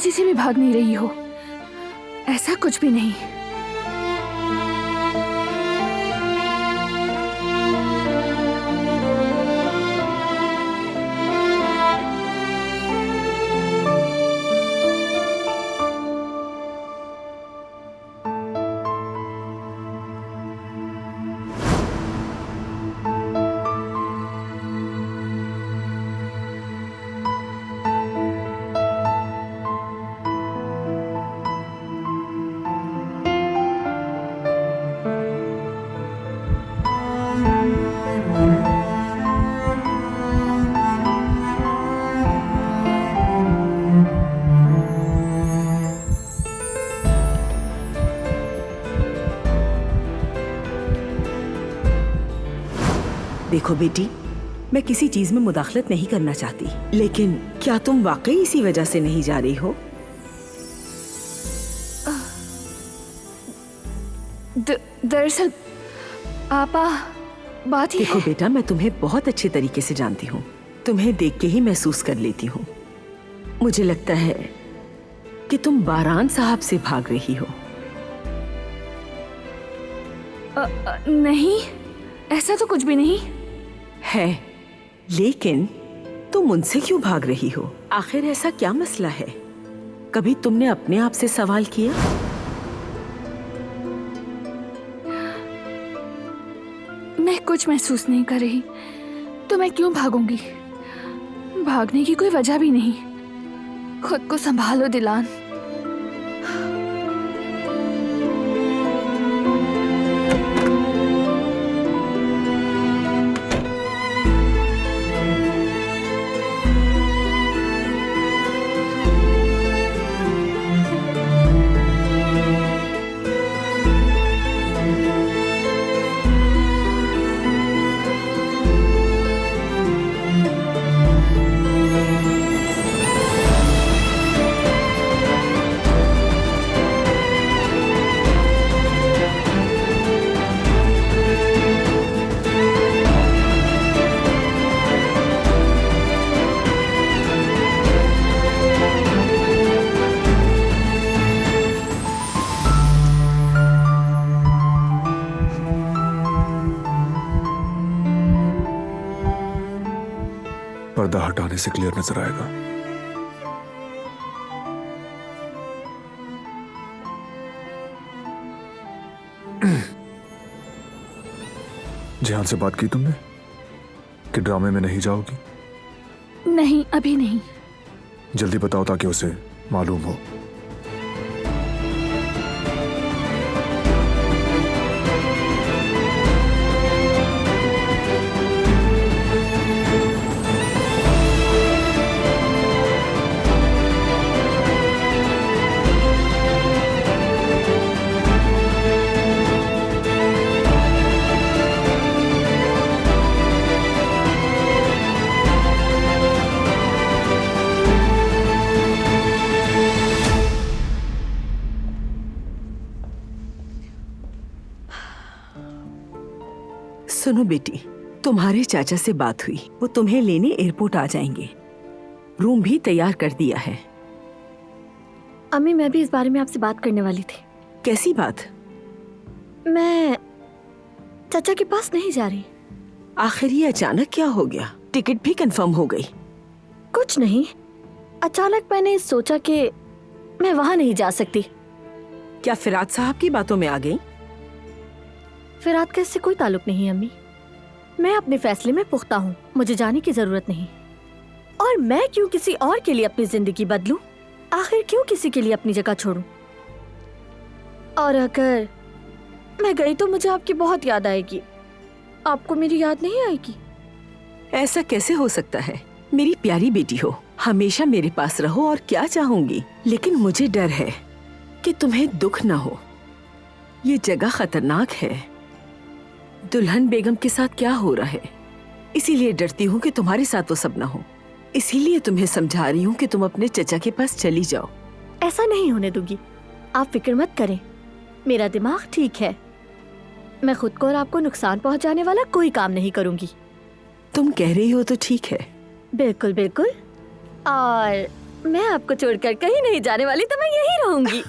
किसी से भी भाग नहीं रही हो, ऐसा कुछ भी नहीं। देखो बेटी, मैं किसी चीज में मुदाखलत नहीं करना चाहती, लेकिन क्या तुम वाकई इसी वजह से नहीं जा रही हो? दरअसल आपा, बात ही देखो है। बेटा, मैं तुम्हें बहुत अच्छे तरीके से जानती हूँ, तुम्हें देख के ही महसूस कर लेती हूँ। मुझे लगता है कि तुम बारान साहब से भाग रही हो। नहीं, ऐसा तो कुछ भी नहीं है, लेकिन तुम उनसे क्यों भाग रही हो? आखिर ऐसा क्या मसला है? कभी तुमने अपने आप से सवाल किया? मैं कुछ महसूस नहीं कर रही, तो मैं क्यों भागूंगी? भागने की कोई वजह भी नहीं। खुद को संभालो दिलान। पर्दा हटाने से क्लियर नजर आएगा। जिहान से बात की तुमने कि ड्रामे में नहीं जाओगी? नहीं, अभी नहीं। जल्दी बताओ ताकि उसे मालूम हो। सुनो बेटी, तुम्हारे चाचा से बात हुई, वो तुम्हें लेने एयरपोर्ट आ जाएंगे। रूम भी तैयार कर दिया है। अम्मी, मैं भी इस बारे में आपसे बात करने वाली थी। कैसी बात? मैं चाचा के पास नहीं जा रही। आखिर ये अचानक क्या हो गया? टिकट भी कंफर्म हो गई? कुछ नहीं, अचानक मैंने सोचा कि मैं वहां नहीं जा सकती। क्या फिराद साहब की बातों में आ गई? फिराद का इससे कोई ताल्लुक नहीं अम्मी। मैं अपने फैसले में पुख्ता हूँ, मुझे जाने की जरूरत नहीं। और मैं क्यों किसी और के लिए अपनी जिंदगी बदलूं? आखिर क्यों किसी के लिए अपनी जगह छोड़ूं? और अगर मैं गई तो मुझे आपकी बहुत याद आएगी। आपको मेरी याद नहीं आएगी? ऐसा कैसे हो सकता है? मेरी प्यारी बेटी हो, हमेशा मेरे पास रहो और क्या चाहूंगी, लेकिन मुझे डर है कि तुम्हें दुख ना हो। ये जगह खतरनाक है। दुल्हन बेगम के साथ क्या हो रहा है, इसीलिए डरती हूँ कि तुम्हारे साथ वो सब ना हो। इसीलिए तुम्हें समझा रही हूँ कि तुम अपने चचा के पास चली जाओ। ऐसा नहीं होने दूंगी, आप फिक्र मत करें। मेरा दिमाग ठीक है। मैं खुद को और आपको नुकसान पहुंचाने वाला कोई काम नहीं करूंगी। तुम कह रही हो तो ठीक है। बिल्कुल बिल्कुल। और मैं आपको छोड़कर कहीं नहीं जाने वाली, तो मैं यहीं रहूंगी।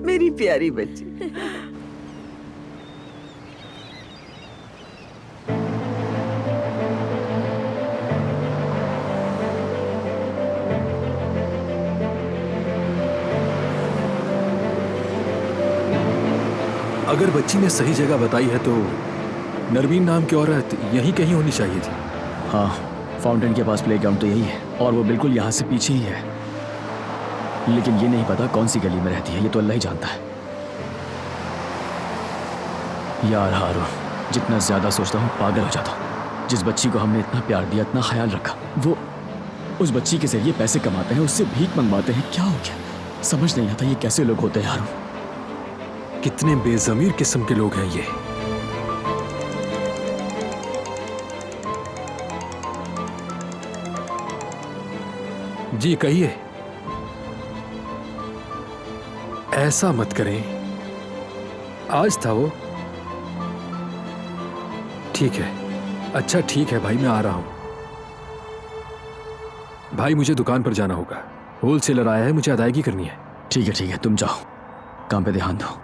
मेरी प्यारी बच्ची। अगर बच्ची ने सही जगह बताई है तो नरवीन नाम की औरत यहीं कहीं होनी चाहिए थी। हाँ, फाउंटेन के पास प्लेग्राउंड तो यही है और वो बिल्कुल यहाँ से पीछे ही है, लेकिन ये नहीं पता कौन सी गली में रहती है, ये तो अल्लाह ही जानता है। यार हारू, जितना ज्यादा सोचता हूँ पागल हो जाता हूँ। जिस बच्ची को हमने इतना प्यार दिया, इतना ख्याल रखा, वो उस बच्ची के जरिए पैसे कमाते हैं, उससे भीख मंगवाते हैं। क्या हो गया? समझ नहीं आता ये कैसे लोग होते हैं हारू। कितने बेजमीर किस्म के लोग हैं ये। जी कहिए। ऐसा मत करें, आज था वो। ठीक है, अच्छा ठीक है भाई, मैं आ रहा हूं। भाई मुझे दुकान पर जाना होगा, होलसेलर आया है, मुझे अदायगी करनी है। ठीक है, तुम जाओ, काम पे ध्यान दो।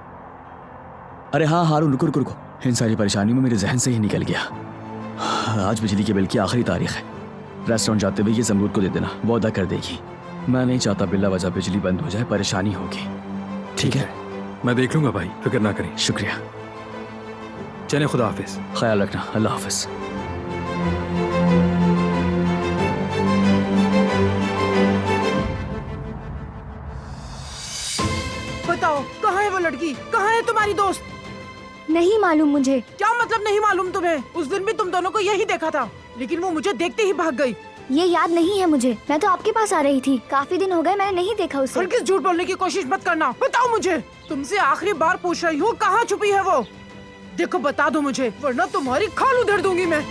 अरे हाँ हारू, रुको रुको रुको, इन सारी परेशानियों में मेरे जहन से ही निकल गया। आज बिजली के बिल की आखिरी तारीख है। रेस्टोरेंट जाते हुए ये जमरूद को दे देना, वो अदा कर देगी। मैं नहीं चाहता बिल्ला वजह बिजली बंद हो जाए, परेशानी होगी। ठीक है, मैं देख लूंगा भाई, फिक्र ना करें। शुक्रिया। चलें, खुदा हाफिज। ख्याल रखना, अल्लाह हाफिज। बताओ, कहाँ है वो लड़की? कहाँ है तुम्हारी दोस्त? नहीं मालूम मुझे। क्या मतलब नहीं मालूम तुम्हें? उस दिन भी तुम दोनों को यही देखा था, लेकिन वो मुझे देखते ही भाग गई। ये याद नहीं है मुझे, मैं तो आपके पास आ रही थी। काफी दिन हो गए मैंने नहीं देखा उसे। हरगिज़ झूठ बोलने की कोशिश मत करना। बताओ मुझे, तुमसे आखिरी बार पूछ रही हूँ, कहाँ छुपी है वो? देखो बता दो मुझे, वरना तुम्हारी खाल उधेड़ दूंगी मैं।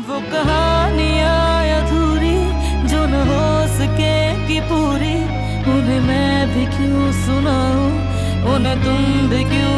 वो कहानियाँ अधूरी जो न हो सकेगी पूरी, उन्हें मैं भी क्यों सुनाऊं, उन्हें तुम भी क्यों